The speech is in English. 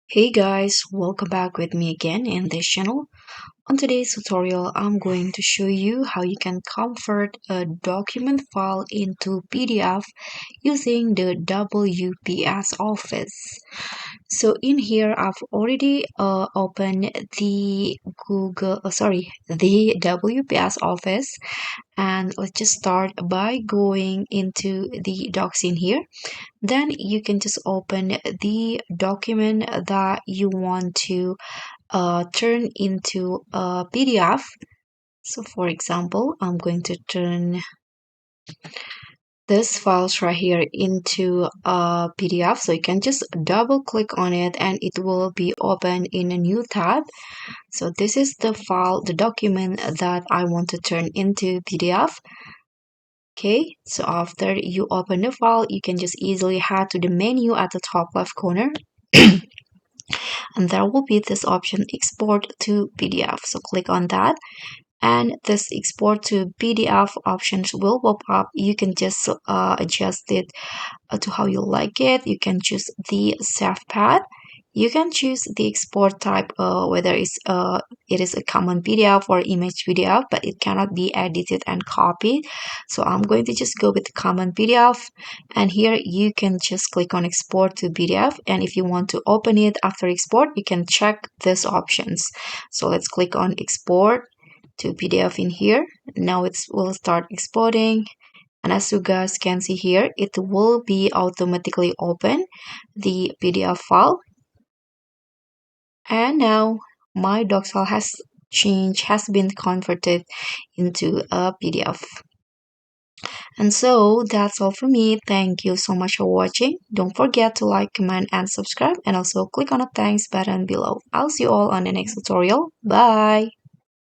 Hey guys, welcome back with me again in this channel. On today's tutorial, I'm going to show you how you can convert a document file into PDF using the WPS Office. So in here, I've already opened the the WPS Office, and let's just start by going into the docs in here. Then you can just open the document that you want to turn into a PDF. So for example, I'm going to turn this files right here into a PDF. So you can just double click on it and it will be open in a new tab. So this is the file, the document that I want to turn into PDF. Okay, so after you open the file, you can just easily head to the menu at the top left corner. And there will be this option export to PDF. So click on that and this export to PDF options will pop up. You can just adjust it to how you like it. You can choose the save path. You can choose the export type, whether it is a common PDF or image PDF, but it cannot be edited and copied. So I'm going to just go with the common PDF, and here you can just click on export to PDF. And if you want to open it after export, you can check these options. So let's click on export to PDF in here. Now it will start exporting. And as you guys can see here, it will be automatically open the PDF file. And now my docs file has been converted into a PDF. And so that's all for me. Thank you so much for watching. Don't forget to like, comment, and subscribe, and also click on the thanks button below. I'll see you all on the next tutorial. Bye.